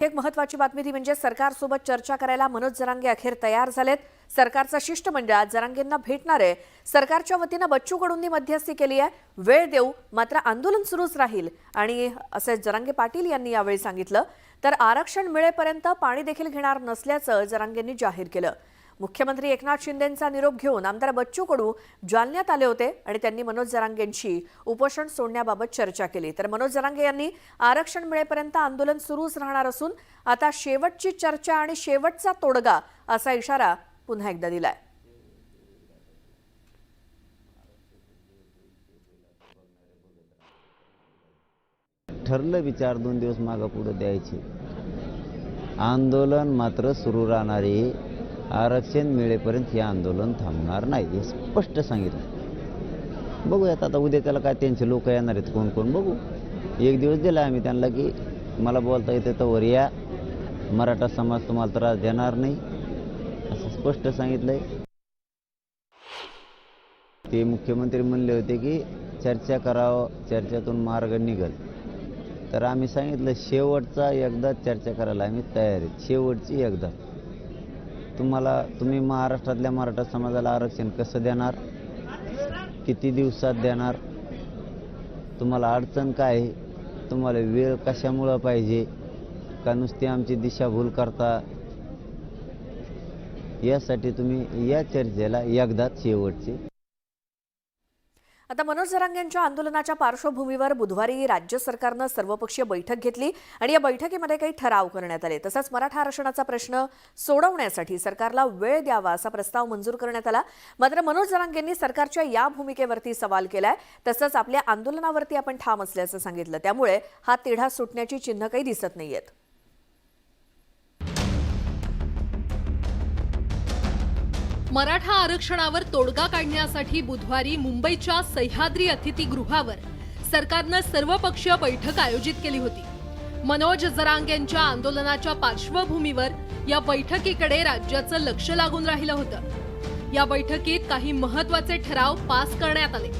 एक महत्त्वाची बातमी ती म्हणजे सरकारसोबत चर्चा करायला मनोज जरांगे अखेर तयार झालेत। सरकारचा शिष्टमंडळ आज जरांगेंना भेटणार आहे। सरकारच्या वतीने बच्चू कडूंनी मध्यस्थी केली आहे। वेळ देऊ मात्र आंदोलन सुरूच राहील आणि असे जरांगे पाटील यांनी यावेळी सांगितलं। तर आरक्षण मिळेपर्यंत पाणी देखील घेणार नसल्याचं जरांगेंनी जाहीर केलं। मुख्यमंत्री एकनाथ शिंदेंचा निरोप घेऊन आमदार बच्चू कडू जालन्यात आले होते आणि त्यांनी मनोज जरांगेंशी उपोषण सोडण्याबाबत चर्चा केली। तर मनोज जरांगे यांनी आरक्षण मिळेपर्यंत आंदोलन सुरूच राहणार असून आता शेवटची चर्चा आणि शेवटचा तोडगा असा इशारा पुन्हा एकदा दिलाय। ठरलं विचार 2 दिवस मागे पुढे द्यायचे, आंदोलन मात्र सुरू राहणार आहे। आरक्षण मिळेपर्यंत हे आंदोलन थांबणार नाही हे स्पष्ट सांगितलं। बघूयात आता उद्या त्याला काय त्यांचे लोक येणार आहेत कोण कोण बघू। एक दिवस दिला आम्ही त्यांना की मला बोलता येते तर या मराठा समाज तुम्हाला त्रास देणार नाही असं स्पष्ट सांगितलंय। ते मुख्यमंत्री म्हणले होते की चर्चा करावं, चर्चेतून मार्ग निघेल। तर आम्ही सांगितलं शेवटचा एकदा चर्चा करायला आम्ही तयार आहे, शेवटची एकदा। तुम्ही महाराष्ट्रातल्या मराठा समाजाला आरक्षण कसं देणार, किती दिवसात देणार, तुम्हाला अडचण काय आहे, तुम्हाला वेळ कशामुळे पाहिजे का नुसती आमची दिशाभूल करता, यासाठी तुम्ही या चर्चेला एकदाच शेवटची। आता मनोज जरांगेंच्या आंदोलनाच्या पार्श्वभूमीवर बुधवारी राज्य सरकारने सर्वपक्षीय बैठक घेतली आणि या बैठकीमध्ये काही ठराव करण्यात आले। तसंच मराठा आरक्षणाचा प्रश्न सोडवण्यासाठी सरकारला वेळ द्यावा असा प्रस्ताव मंजूर करण्यात आला। मात्र मनोज जरांगेंनी सरकारच्या या भूमिकेवरती सवाल केलाय। तसंच आपल्या आंदोलनावरती आपण ठाम असल्याचं सांगितलं। त्यामुळे हा तिढा सुटण्याची चिन्ह काही दिसत नाहीयेत। मराठा आरक्षणावर तोडगा काढण्यासाठी बुधवारी मुंबईच्या सह्याद्री अतिथीगृहावर सरकारने सर्वपक्षीय बैठक आयोजित केली होती। मनोज जरांगेंच्या आंदोलनाच्या पार्श्वभूमीवर या बैठकीकडे राज्याचं लक्ष लागून राहिलं होतं। या बैठकीत काही महत्त्वाचे ठराव पास करण्यात आले।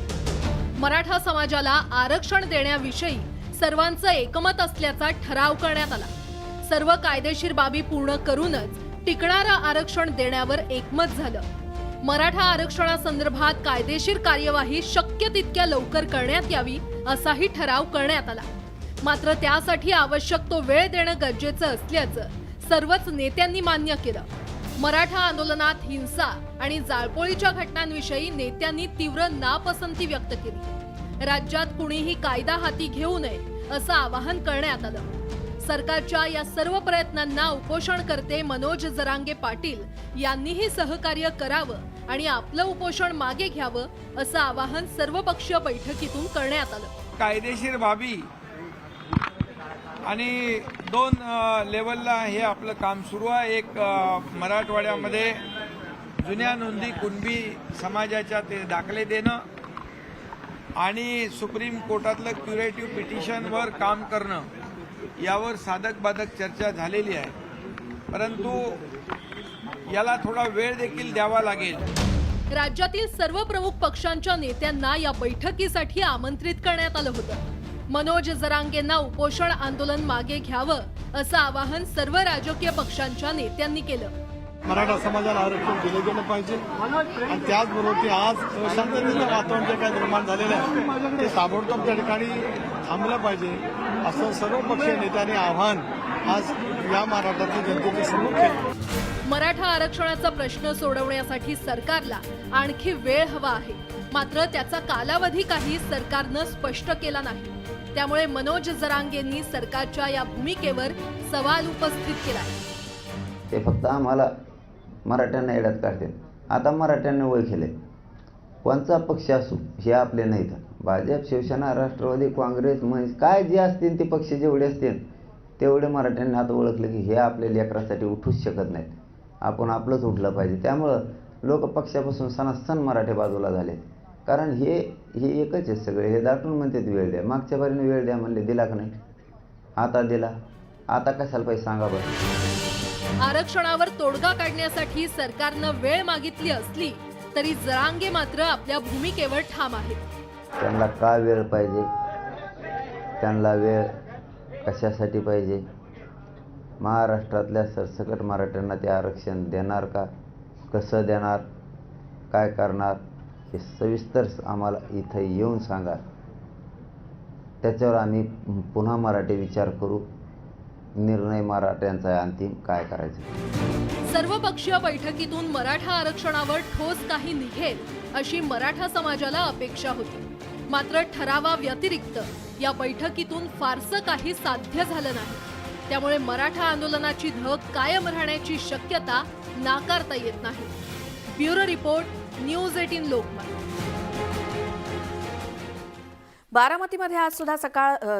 मराठा समाजाला आरक्षण देण्याविषयी सर्वांचं एकमत असल्याचा ठराव करण्यात आला। सर्व कायदेशीर बाबी पूर्ण करूनच टिकणारं आरक्षण देण्यावर एकमत झालं। मराठा आरक्षणासंदर्भात कायदेशीर कार्यवाही शक्य तितक्या लवकर करण्यात यावी असाही ठराव करण्यात आला। मात्र त्यासाठी आवश्यक तो वेळ देणं गरजेचं असल्याचं सर्वच नेत्यांनी मान्य केलं। मराठा आंदोलनात हिंसा आणि जाळपोळीच्या घटनांविषयी नेत्यांनी तीव्र नापसंती व्यक्त केली। राज्यात कुणीही कायदा हाती घेऊ नये असं आवाहन करण्यात आलं। सरकारच्या या सर्व प्रयत्नांना उपोषणकर्ते मनोज जरांगे पाटील यांनीही सहकार्य करावं आणि आपलं उपोषण मागे घ्यावं असं आवाहन सर्वपक्षीय बैठकीतून करण्यात आलं। कायदेशीर बाबी आणि 2 लेवलला हे आपलं काम सुरू आहे। एक मराठवाड्यामध्ये जुन्या नोंदी कुणबी समाजाच्या ते दाखले देणं आणि सुप्रीम कोर्टातलं क्युरेटिव्ह पिटिशनवर काम करणं, यावर साधक बाधक चर्चा झालेली आहे। परंतु याला थोडा वेळ देखील द्यावा लागेल। राज्यातील सर्व प्रमुख पक्षांच्या नेत्यांना या बैठकीसाठी आमंत्रित करण्यात आलं होतं। मनोज जरांगेंना उपोषण आंदोलन मागे घ्यावं असं आवाहन सर्व राजकीय पक्षांच्या नेत्यांनी केलं। मराठा समाजाला आरक्षण दिले गेलं पाहिजे आणि त्याचबरोबर ते आज अशांततेचं वातावरण जे काय निर्माण झालेलं आहे ते ताबडतोब त्या ठिकाणी थांबलं पाहिजे असं सर्व पक्षीय नेत्यांनी आव्हान आज या महाराष्ट्रातील जनतेचे समोर केलं। मराठा आरक्षणाचा प्रश्न सोडवण्यासाठी सरकारला आणखी वेळ हवा आहे। मात्र त्याचा कालावधी काही सरकारनं स्पष्ट केला नाही। त्यामुळे मनोज जरांगेंनी सरकारच्या या भूमिकेवर सवाल उपस्थित केला। ते फक्त आम्हाला मराठ्यांना येड्यात काढतील। आता मराठ्यांनी ओळखले कोणचा पक्ष असू हे आपले नाहीत। भाजप, शिवसेना, राष्ट्रवादी, काँग्रेस, महेश काय जे असतील ते पक्ष जेवढे असतील तेवढे मराठ्यांनी आता ओळखलं की हे आपल्या लेकरासाठी उठूच शकत नाहीत, आपण आपलंच उठलं पाहिजे। त्यामुळं लोक पक्षापासून सनासन मराठे बाजूला झाले। कारण हे एकच आहे सगळे, हे दाटून म्हणतात वेळ द्या। मागच्या बारीने वेळ द्या म्हणले, दिला का नाही? आता दिला, आता कशाला पाहिजे सांगा बरं। आरक्षणावर तोडगा काढण्यासाठी सरकारनं वेळ मागितली असली तरी जरांगे मात्र आपल्या भूमिकेवर ठाम आहेत। त्यांना का वेळ पाहिजे, त्यांना वेळ कशासाठी पाहिजे, महाराष्ट्रातल्या सरसकट मराठ्यांना ते आरक्षण देणार का, कसं देणार, काय करणार, हे सविस्तर आम्हाला इथं येऊन सांगा. त्याच्यावर आम्ही पुन्हा मराठी विचार करू. निर्णय मराठ्यांचा आहे अंतिम, काय करायचं. सर्वपक्षीय बैठकीतून मराठा आरक्षणावर ठोस काही निघेल अशी मराठा समाजाला अपेक्षा होती. मात्र ठरावाव्यतिरिक्त या बैठकीतून फारसं काही साध्य झालं नाही. त्यामुळे मराठा आंदोलनाची धग कायम राहण्याची शक्यता नाकारता येत नाही. Bureau report, news 18 Lokmat. बारामतीमध्ये आज सुद्धा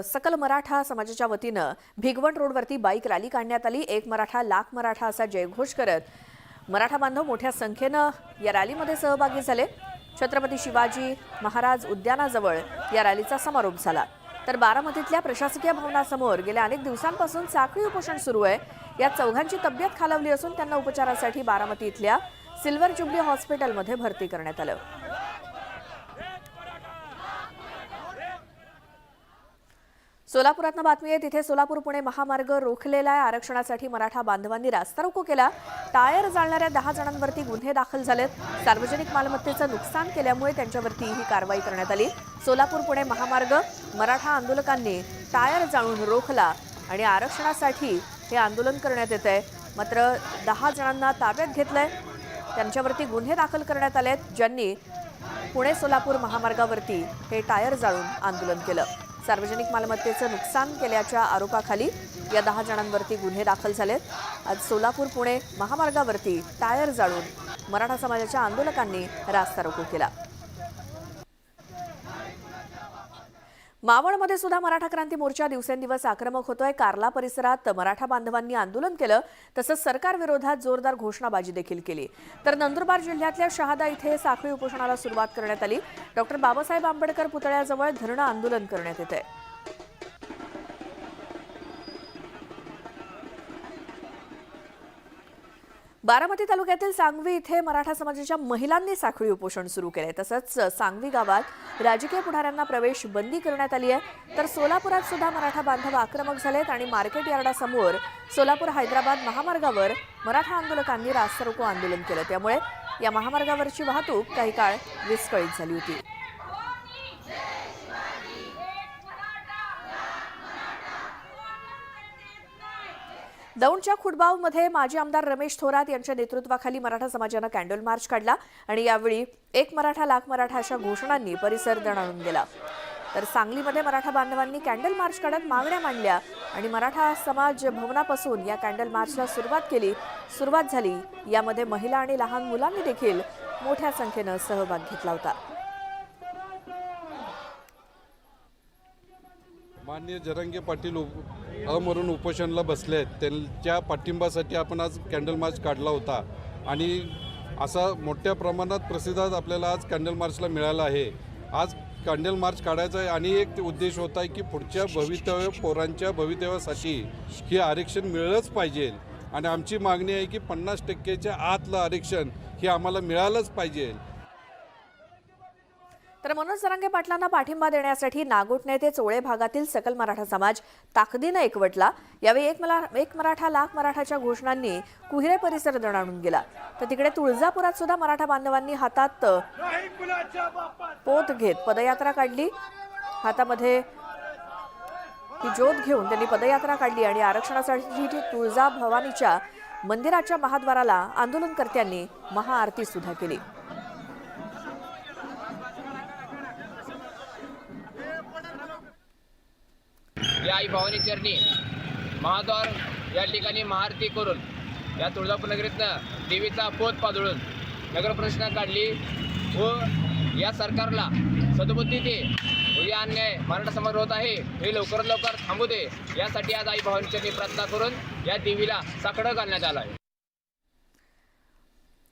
सकल मराठा समाजाच्या वतीनं भिगवण रोडवरती बाईक रॅली काढण्यात आली. एक मराठा लाख मराठा असा जयघोष करत मराठा बांधव मोठ्या संख्येनं या रॅलीमध्ये सहभागी झाले. छत्रपती शिवाजी महाराज उद्यानाजवळ या रॅलीचा समारोप झाला. तर बारामतीतल्या प्रशासकीय भवनासमोर गेल्या अनेक दिवसांपासून साखळी उपोषण सुरू आहे. या चौघांची तब्येत खालावली असून त्यांना उपचारासाठी बारामती इथल्या सिल्वर जुबली हॉस्पिटलमध्ये भरती करण्यात आलं. सोलापुरातनं बातमी आहे. तिथे सोलापूर पुणे महामार्ग रोखलेला आहे. आरक्षणासाठी मराठा बांधवांनी रास्ता रोको केला. टायर जाळणाऱ्या 10 जणांवरती गुन्हे दाखल झालेत. सार्वजनिक मालमत्तेचं नुकसान केल्यामुळे त्यांच्यावरती ही कारवाई करण्यात आली. सोलापूर पुणे महामार्ग मराठा आंदोलकांनी टायर जाळून रोखला आणि आरक्षणासाठी हे आंदोलन करण्यात येत आहे. मात्र 10 जणांना ताब्यात घेतलंय. त्यांच्यावरती गुन्हे दाखल करण्यात आलेत, ज्यांनी पुणे सोलापूर महामार्गावरती हे टायर जाळून आंदोलन केलं. सार्वजनिक मालमत्तेचं नुकसान केल्याच्या आरोपाखाली या 10 जणांवरती गुन्हे दाखल झालेत. आज सोलापूर पुणे महामार्गावरती टायर जाळून मराठा समाजाच्या आंदोलकांनी रास्ता रोको केला. मावळमध्ये सुद्धा मराठा क्रांती मोर्चा दिवसेंदिवस आक्रमक होतोय. कार्ला परिसरात मराठा बांधवांनी आंदोलन केलं. तसंच सरकार विरोधात जोरदार घोषणाबाजी देखील केली. तर नंदुरबार जिल्ह्यातल्या शहादा इथे साखळी उपोषणाला सुरुवात करण्यात आली. डॉक्टर बाबासाहेब आंबेडकर पुतळ्याजवळ धरणं आंदोलन करण्यात येत आहे. बारामती तालुक्यातील सांगवी इथे मराठा समाजाच्या महिलांनी साखळी उपोषण सुरू केले. तसंच सांगवी गावात राजकीय पुढाऱ्यांना प्रवेश बंदी करण्यात आली आहे. तर सोलापुरात सुद्धा मराठा बांधव आक्रमक झालेत आणि मार्केट यार्डासमोर सोलापूर हैदराबाद महामार्गावर मराठा आंदोलकांनी रास्ता रोको आंदोलन केलं. त्यामुळे या महामार्गावरची वाहतूक काही काळ विस्कळीत झाली होती. दौंडच्या खुटबावमध्ये माजी आमदार रमेश थोरात यांच्या नेतृत्वाखाली मराठा समाजानं कॅन्डल मार्च काढला आणि यावेळी एक मराठा लाख मराठा अशा घोषणांनी परिसर दणाणून गेला. तर सांगलीमध्ये मराठा बांधवांनी कॅन्डल मार्च काढत मागण्या मांडल्या आणि मराठा समाज भवनापासून या कॅन्डल मार्चला सुरुवात झाली. यामध्ये महिला आणि लहान मुलांनी देखील मोठ्या संख्येनं सहभाग घेतला होता. माननीय जरांगे पाटील अमरून उपोषणाला बसले आहेत. त्यांच्या पाठिंबासाठी आपण आज कॅन्डल मार्च काढला होता आणि असा मोठ्या प्रमाणात प्रतिसाद आपल्याला आज कॅन्डल मार्चला मिळाला आहे. आज कॅन्डल मार्च काढायचा आणि एक उद्देश होता की पुढच्या पोरांच्या भवितव्यासाठी हे आरक्षण मिळालंच पाहिजे आणि आमची मागणी आहे की 50% आतलं आरक्षण हे आम्हाला मिळालंच पाहिजे. तर मनोज जरांगे पाटलांना पाठिंबा देण्यासाठी नागोठणे ते चोळे भागातील सकल मराठा समाज ताकदीनं एकवटला. यावेळी एक मराठा लाख मराठाच्या घोषणांनी कुहिरे परिसर दणाणून गेला. तर तिकडे तुळजापुरात सुद्धा मराठा बांधवांनी हातात पोत घेत पदयात्रा काढली. हातामध्ये ही ज्योत घेऊन त्यांनी पदयात्रा काढली आणि आरक्षणासाठी तुळजा भवानीच्या मंदिराच्या महाद्वाराला आंदोलनकर्त्यांनी महाआरती सुद्धा केली. या आई भवानी चरणी महाद्वार या ठिकाणी महाआरती करून या तुळजापूर नगरीतनं देवीचा पोत पादळून नगरप्रदक्षिणा काढली व या सरकारला सद्बुद्धी दे. या अन्याय मराठा समाज होत आहे हे लवकरात लवकर थांबू दे यासाठी आज आई भवानी चरणी प्रार्थना करून या देवीला साकडं घालण्यात आलं आहे.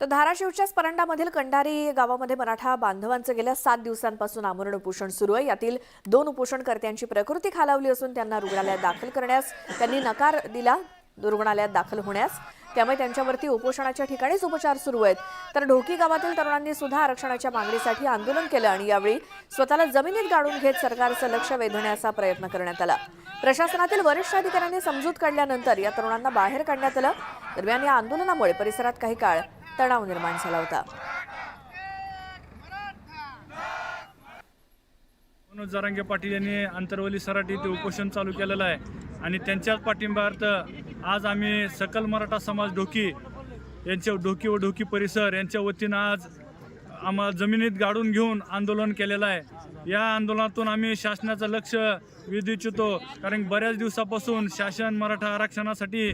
तर धाराशिवच्याच परंडामधील कंडारी गावामध्ये मराठा बांधवांचं गेल्या 7 दिवसांपासून आमरण उपोषण सुरू आहे. यातील 2 उपोषणकर्त्यांची प्रकृती खालावली असून त्यांना रुग्णालयात दाखल करण्यास त्यांनी नकार दिला. रुग्णालयात दाखल होण्यास त्यामुळे त्यांच्यावरती उपोषणाच्या ठिकाणीच उपचार सुरू आहेत. तर ढोकी गावातील तरुणांनी सुद्धा आरक्षणाच्या मागणीसाठी आंदोलन केलं आणि यावेळी स्वतःला जमिनीत गाडून घेत सरकारचं लक्ष वेधण्याचा प्रयत्न करण्यात आला. प्रशासनातील वरिष्ठ अधिकाऱ्यांनी समजूत काढल्यानंतर या तरुणांना बाहेर काढण्यात आलं. दरम्यान या आंदोलनामुळे परिसरात काही काळ तणाव निर्माण झाला होता. मनोज जरांगे पाटील यांनी आंतरवली सराटी येथे उपोषण चालू केलेलं आहे आणि त्यांच्याच पाठिंब्यार्थ आज आम्ही सकल मराठा समाज ढोकी यांच्या ढोकी व ढोकी परिसर यांच्या वतीनं आज आम्हाला जमिनीत गाडून घेऊन आंदोलन केलेलं आहे. या आंदोलनातून आम्ही शासनाचं लक्ष वेधू इच्छितो, कारण बऱ्याच दिवसापासून शासन मराठा आरक्षणासाठी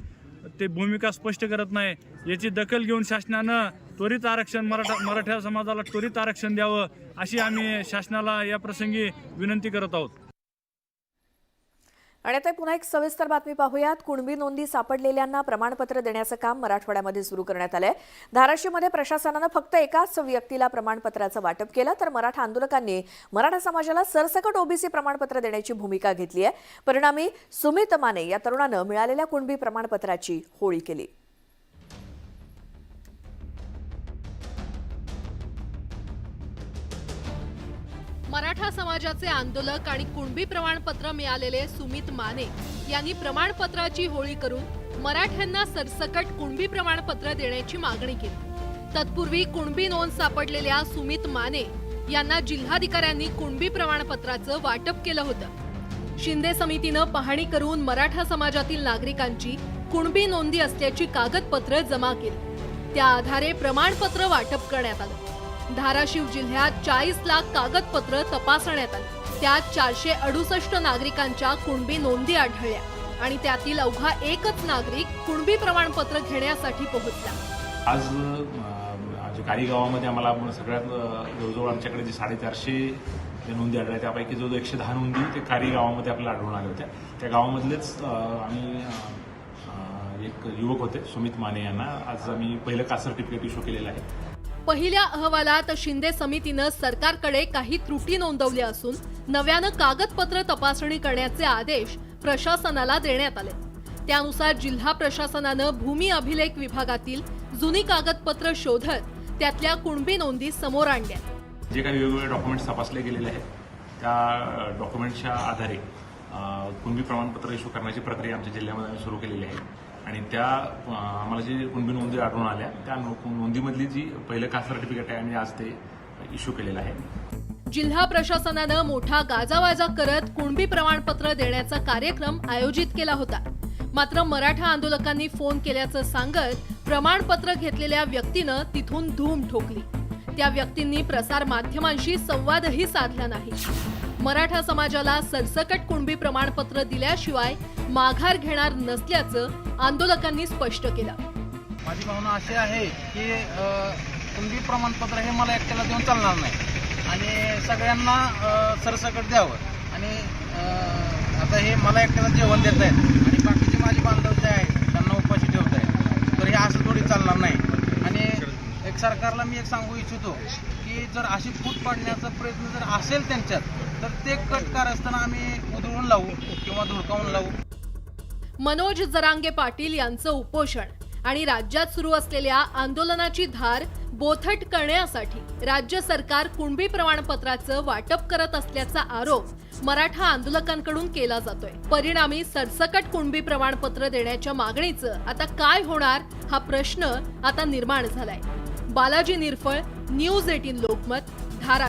ते भूमिका स्पष्ट करत नाही. याची दखल घेऊन शासनानं त्वरित आरक्षण मराठा समाजाला त्वरित आरक्षण द्यावं अशी आम्ही शासनाला या प्रसंगी विनंती करत आहोत. आणि आता पुन्हा एक सविस्तर बातमी पाहूयात. कुणबी नोंदी सापडलेल्यांना प्रमाणपत्र देण्याचं काम मराठवाड्यामध्ये सुरू करण्यात आलंय. धाराशिवमध्ये प्रशासनानं फक्त एकाच व्यक्तीला प्रमाणपत्राचं वाटप केलं, तर मराठा आंदोलकांनी मराठा समाजाला सरसकट ओबीसी प्रमाणपत्र देण्याची भूमिका घेतली आहे. परिणामी सुमित माने या तरुणानं मिळालेल्या कुणबी प्रमाणपत्राची होळी केली. मराठा समाजाचे आंदोलक आणि कुणबी प्रमाणपत्र मिळालेले सुमित माने यांनी प्रमाणपत्राची होळी करून मराठ्यांना सरसकट कुणबी प्रमाणपत्र देण्याची मागणी केली. तत्पूर्वी कुणबी नोंद सापडलेल्या सुमित माने यांना जिल्हाधिकाऱ्यांनी कुणबी प्रमाणपत्राचं वाटप केलं होतं. शिंदे समितीनं पाहणी करून मराठा समाजातील नागरिकांची कुणबी नोंदी असल्याची कागदपत्र जमा केली. त्या आधारे प्रमाणपत्र वाटप करण्यात आलं. धाराशिव जिल्ह्यात 40 लाख कागदपत्र तपासण्यात आली. त्यात 468 नागरिकांच्या कुणबी नोंदी आढळल्या आणि त्यातील अवघा एकच नागरिक कुणबी प्रमाणपत्र घेण्यासाठी पोहोचला. आज कारी गावामध्ये आम्हाला सगळ्यात जवळजवळ आमच्याकडे जे 450 नोंदी आढळल्या त्यापैकी जवळजवळ 110 नोंदी ते कारी गावामध्ये आपल्याला आढळून आल्या होत्या. त्या गावामधलेच आम्ही एक युवक होते सुमित माने यांना आज आम्ही पहिलं कास्ट सर्टिफिकेट इश्यू केलेलं आहे. पहिल्या अहवालात शिंदे समितीनं सरकारकडे काही त्रुटी नोंदवल्या असून नव्यानं कागदपत्र तपासणी करण्याचे आदेश प्रशासनाला देण्यात आले. त्यानुसार जिल्हा प्रशासनानं भूमी अभिलेख विभागातील जुनी कागदपत्र शोधत त्यातल्या कुणबी नोंदी समोर आणल्या. जे काही वेगवेगळे डॉक्युमेंट्स तपासले गेलेले आहेत त्या डॉक्युमेंट्सच्या आधारे कुणबी प्रमाणपत्र इश्यू करण्याची प्रक्रिया आमच्या जिल्ह्यामध्ये आम्ही सुरू केलेली आहे आणि त्या आम्हाला जी कुणबी नोंदी आढळून आल्या त्या नोंदीमधली जी पहिलं कास्ट सर्टिफिकेट आहे आम्ही आज ते इश्यू केलेलं आहे. जिल्हा प्रशासनानं मोठा गाजावाजा करत कुणबी प्रमाणपत्र देण्याचा कार्यक्रम आयोजित केला होता. मात्र मराठा आंदोलकांनी फोन केल्याचं सांगत प्रमाणपत्र घेतलेल्या व्यक्तीनं तिथून धूम ठोकली. त्या व्यक्तींनी प्रसार माध्यमांशी संवादही साधला नाही. मराठा समाजाला सरसकट कुणबी प्रमाणपत्र दिल्याशिवाय माघार घेणार नसल्याचं आंदोलकांनी स्पष्ट केलं. माझी भावना अशी आहे की कुणबी प्रमाणपत्र हे मला एकट्याला देऊन चालणार नाही आणि सगळ्यांना सरसकट द्यावं आणि आता हे मला एकट्याला जेवण देत आहेत आणि बाकीचे माझे बांधव जे आहेत त्यांना उपाशी ठेवत आहेत, तर हे असं थोडी चालणार नाही. आणि एक सरकारला मी एक सांगू इच्छितो की जर अशी फूट पाडण्याचा प्रयत्न जर असेल त्यांच्यात तर ते कटकार असताना आम्ही उधळून लावू किंवा धुडकावून लावू. मनोज जरांगे पाटील यांचं उपोषण आणि राज्यात सुरू असलेल्या आंदोलनाची धार बोथट करण्यासाठी राज्य सरकार कुणबी प्रमाणपत्राचं वाटप करत असल्याचा आरोप मराठा आंदोलकांकडून केला जातोय. परिणामी सरसकट कुणबी प्रमाणपत्र देण्याच्या मागणीचं आता काय होणार हा प्रश्न आता निर्माण झालाय. बालाजी निरफळ, न्यूज 18 लोकमत, धाराशिव.